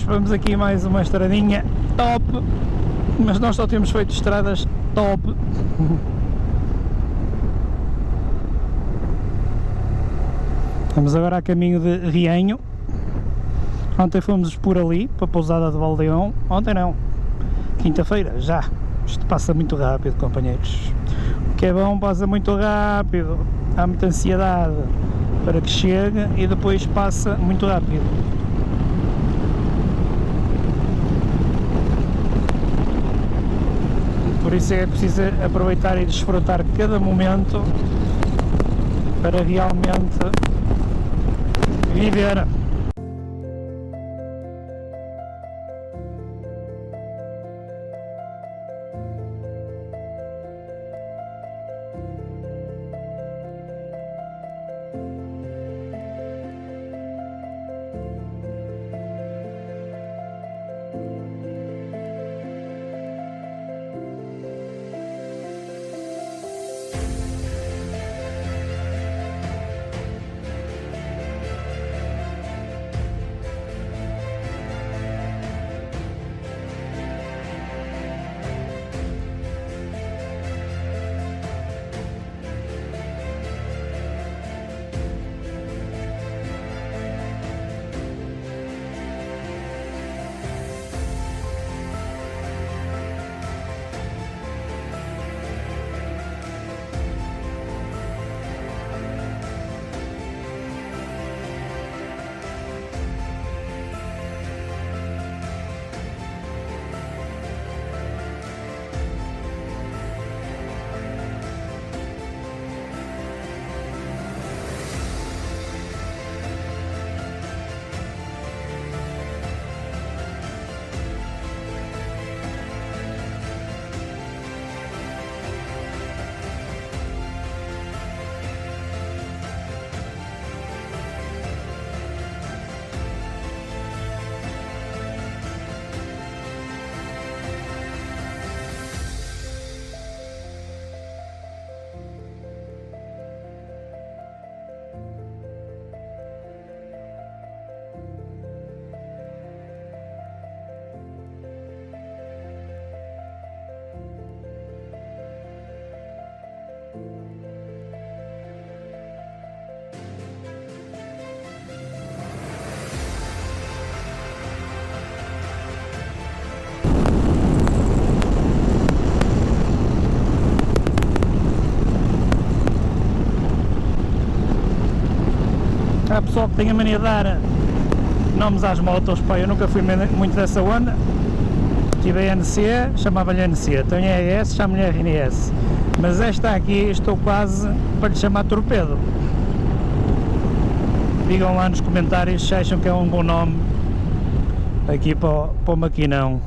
vamos aqui mais uma estradinha top, mas nós só temos feito estradas top. Estamos agora a caminho de Rianho. Ontem fomos por ali, para a pousada de Valdeão. Ontem não, quinta-feira, já. Isto passa muito rápido, companheiros. O que é bom passa muito rápido. Há muita ansiedade para que chegue e depois passa muito rápido. Por isso é preciso aproveitar e desfrutar cada momento para realmente viver. Há pessoal que tem a mania de dar nomes às motos, pá, eu nunca fui muito dessa onda. Tive a NC, chamava-lhe NC, tenho a RS, chamo-lhe RNS, mas esta aqui estou quase para lhe chamar Torpedo. Digam lá nos comentários se acham que é um bom nome aqui para o maquinão.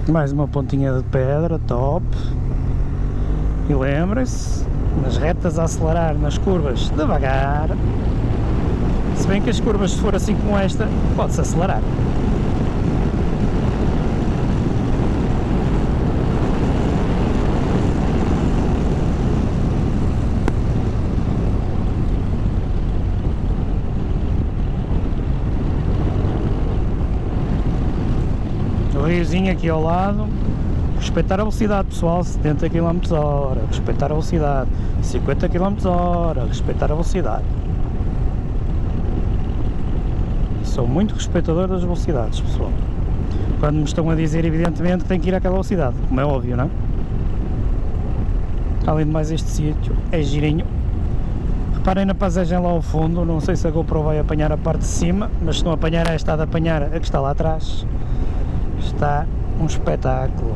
Mais uma pontinha de pedra, top. E lembrem-se, nas retas a acelerar, nas curvas devagar. Se bem que as curvas, se for assim como esta, pode-se acelerar. O riozinho aqui ao lado. Respeitar a velocidade, pessoal, 70 km/h, respeitar a velocidade, 50 km/h, respeitar a velocidade. Sou muito respeitador das velocidades, pessoal. Quando me estão a dizer, evidentemente, que tem que ir àquela velocidade, como é óbvio, não é? Além de mais, este sítio é girinho. Reparem na paisagem lá ao fundo, não sei se a GoPro vai apanhar a parte de cima, mas se não apanhar esta, há de apanhar a que está lá atrás. Está um espetáculo.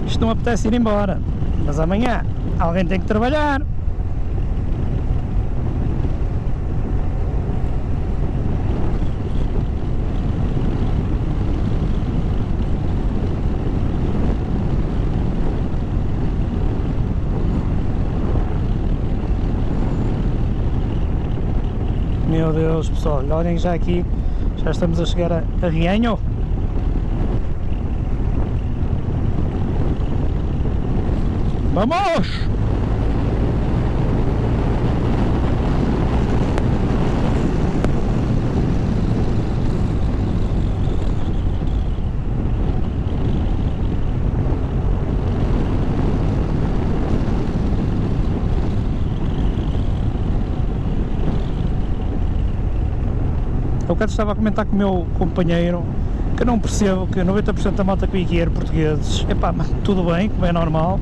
Isto não apetece ir embora, mas amanhã alguém tem que trabalhar. Meu Deus, pessoal, olhem já aqui, já estamos a chegar a Rianho. Vamos! bocado estava a comentar com o meu companheiro que eu não percebo que 90% da malta que vem portugueses, epá, tudo bem, como é normal,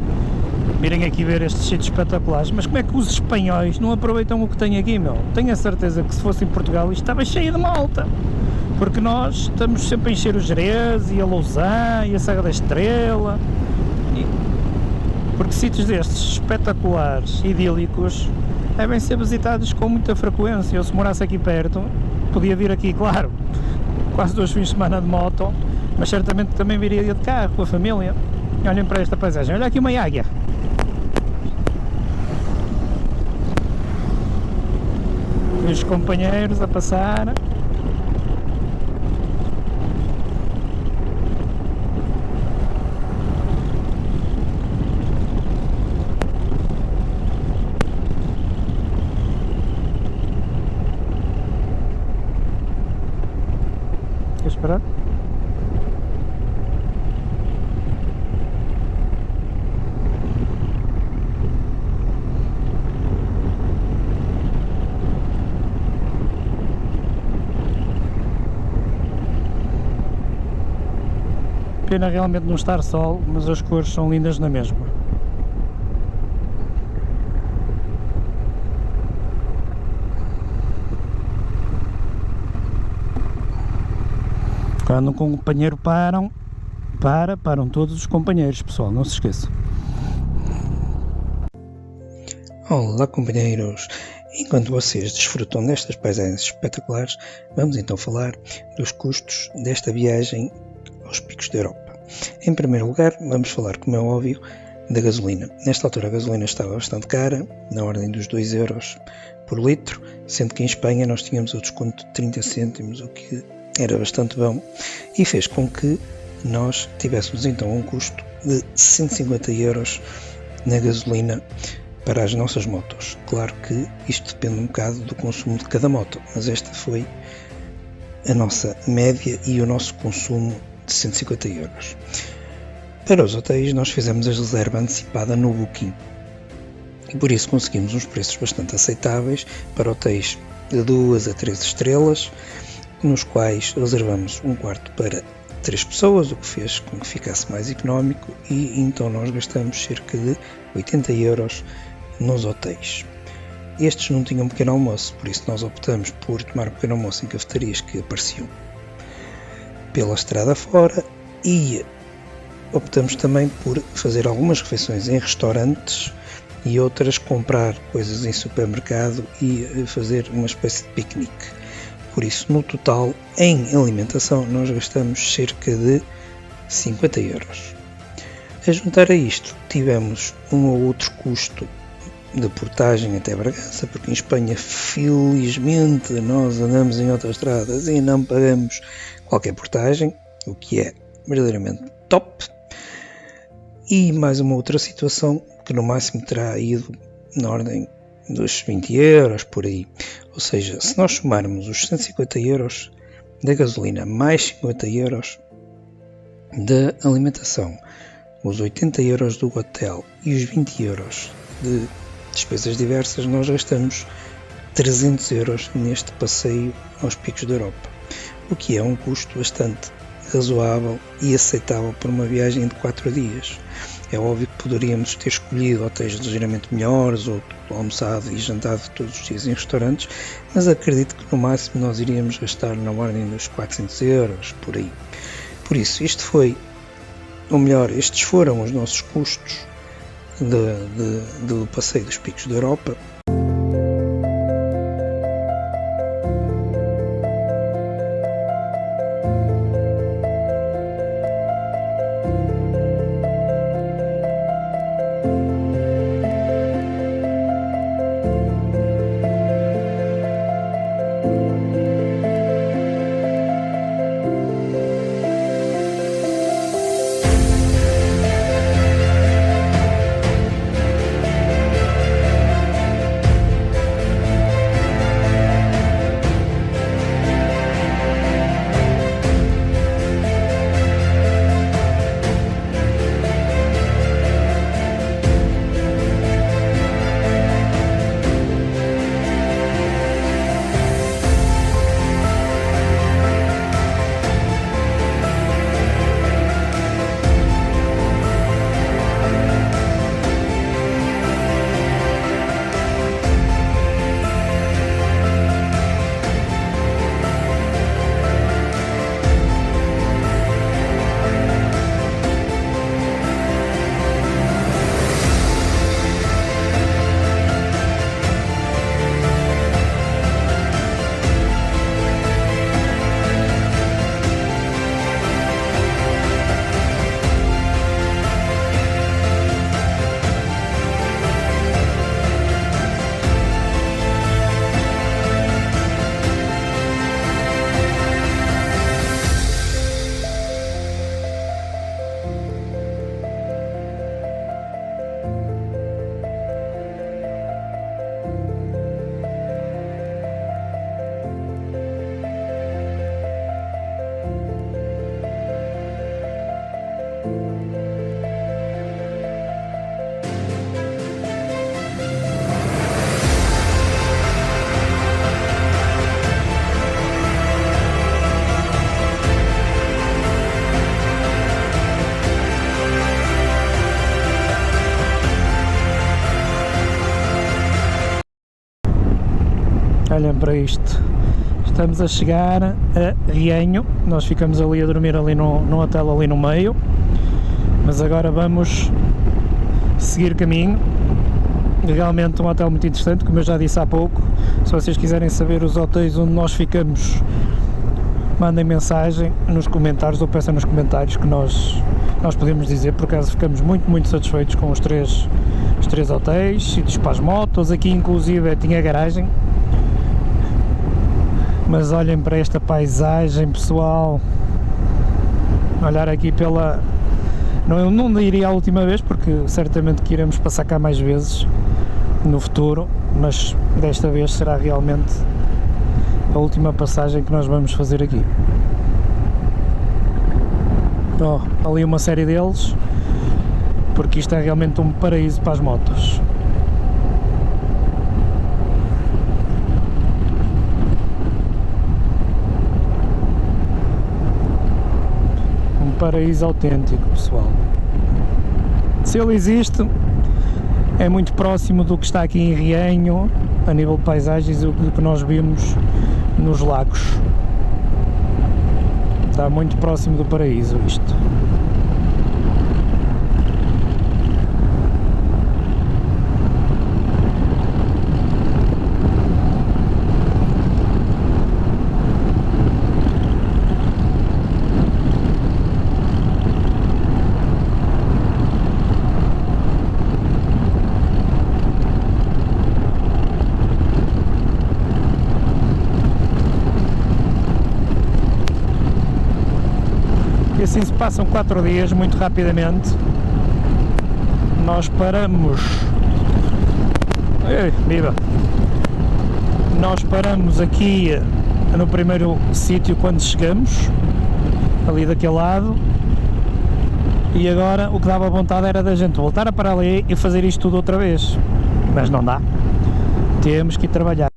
virem aqui ver estes sítios espetaculares, mas como é que os espanhóis não aproveitam o que tem aqui, meu? Tenho a certeza que se fosse em Portugal isto estava cheio de malta, porque nós estamos sempre a encher o Jerez e a Lousã e a Serra da Estrela, porque sítios destes espetaculares, idílicos, devem ser visitados com muita frequência. Eu, se morasse aqui perto, podia vir aqui, claro, quase 2 fins de semana de moto, mas certamente também viria de carro com a família. Olhem para esta paisagem, olha aqui uma águia. E os companheiros a passar. Queres parar? Pena realmente não estar sol, mas as cores são lindas na mesma. Quando um companheiro param todos os companheiros, pessoal, não se esqueçam. Olá, companheiros! Enquanto vocês desfrutam destas paisagens espetaculares, vamos então falar dos custos desta viagem aos picos da Europa. Em primeiro lugar, vamos falar, como é óbvio, da gasolina. Nesta altura a gasolina estava bastante cara, na ordem dos 2 euros por litro, sendo que em Espanha nós tínhamos o desconto de 30 cêntimos, o que era bastante bom, e fez com que nós tivéssemos então um custo de 150 euros na gasolina para as nossas motos. Claro que isto depende um bocado do consumo de cada moto, mas esta foi a nossa média e o nosso consumo de 150 euros. Para os hotéis nós fizemos a reserva antecipada no Booking e por isso conseguimos uns preços bastante aceitáveis para hotéis de 2 a 3 estrelas, nos quais reservamos um quarto para 3 pessoas, o que fez com que ficasse mais económico, e então nós gastamos cerca de 80 euros nos hotéis. Estes não tinham pequeno almoço, por isso nós optamos por tomar um pequeno almoço em cafetarias que apareciam pela estrada fora, e optamos também por fazer algumas refeições em restaurantes e outras comprar coisas em supermercado e fazer uma espécie de piquenique. Por isso, no total, em alimentação, nós gastamos cerca de 50 euros. A juntar a isto, tivemos um ou outro custo de portagem até Bragança, porque em Espanha, felizmente, nós andamos em autoestradas e não pagamos qualquer portagem, o que é verdadeiramente top. E mais uma outra situação que no máximo terá ido na ordem dos 20 euros por aí. Ou seja, se nós somarmos os 150 euros da gasolina mais 50 euros da alimentação, os 80 euros do hotel e os 20 euros de despesas diversas, nós gastamos 300 euros neste passeio aos picos da Europa, o que é um custo bastante razoável e aceitável para uma viagem de 4 dias. É óbvio que poderíamos ter escolhido hotéis ligeiramente melhores ou almoçado e jantado todos os dias em restaurantes, mas acredito que no máximo nós iríamos gastar na ordem dos 400 euros, por aí. Por isso, estes foram os nossos custos do passeio dos picos da Europa. Olhem para isto. Estamos a chegar a Rienho. Nós ficamos ali a dormir ali no hotel ali no meio. Mas agora vamos seguir caminho. Realmente um hotel muito interessante, como eu já disse há pouco. Se vocês quiserem saber os hotéis onde nós ficamos, mandem mensagem nos comentários ou peçam nos comentários que nós podemos dizer. Por acaso ficamos muito satisfeitos com os três hotéis, sítios para as motos. Aqui inclusive tinha garagem. Mas olhem para esta paisagem, pessoal. Olhar aqui pela... Não iria a última vez, porque certamente que iremos passar cá mais vezes no futuro, mas desta vez será realmente a última passagem que nós vamos fazer aqui. Ali uma série deles, porque isto é realmente um paraíso para as motos. Paraíso autêntico, pessoal. Se ele existe, é muito próximo do que está aqui em Rienho, a nível de paisagens, e do que nós vimos nos lagos. Está muito próximo do paraíso isto. E assim se passam 4 dias muito rapidamente. Nós paramos. Ei, viva! Nós paramos aqui no primeiro sítio quando chegamos, ali daquele lado, e agora o que dava vontade era da gente voltar a parar ali e fazer isto tudo outra vez, mas não dá, temos que ir trabalhar.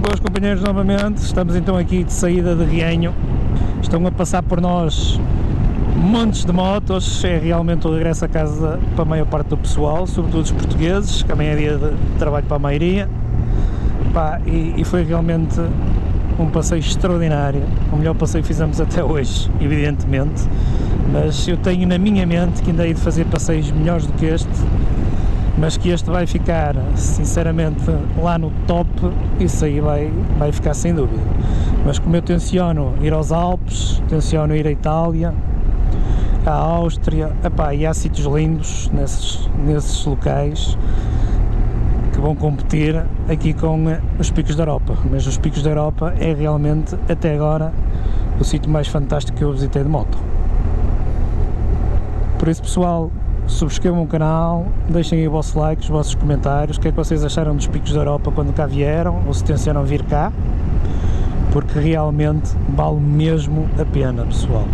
Boas companheiros, novamente, estamos então aqui de saída de Rienho. Estão a passar por nós montes de motos, é realmente o regresso a casa para a maior parte do pessoal, sobretudo os portugueses, que também é dia de trabalho para a maioria. E foi realmente um passeio extraordinário, o melhor passeio que fizemos até hoje, evidentemente, mas eu tenho na minha mente que ainda hei de fazer passeios melhores do que este, mas que este vai ficar, sinceramente, lá no top. Isso aí vai ficar sem dúvida. Mas como eu tenciono ir aos Alpes, tenciono ir à Itália, à Áustria, e há sítios lindos nesses locais que vão competir aqui com os Picos da Europa, mas os Picos da Europa é realmente, até agora, o sítio mais fantástico que eu visitei de moto. Por isso, pessoal, subscrevam o canal, deixem aí o vosso like, os vossos comentários, o que é que vocês acharam dos Picos da Europa quando cá vieram, ou se tencionam vir cá, porque realmente vale mesmo a pena, pessoal.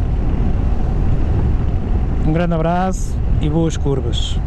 Um grande abraço e boas curvas.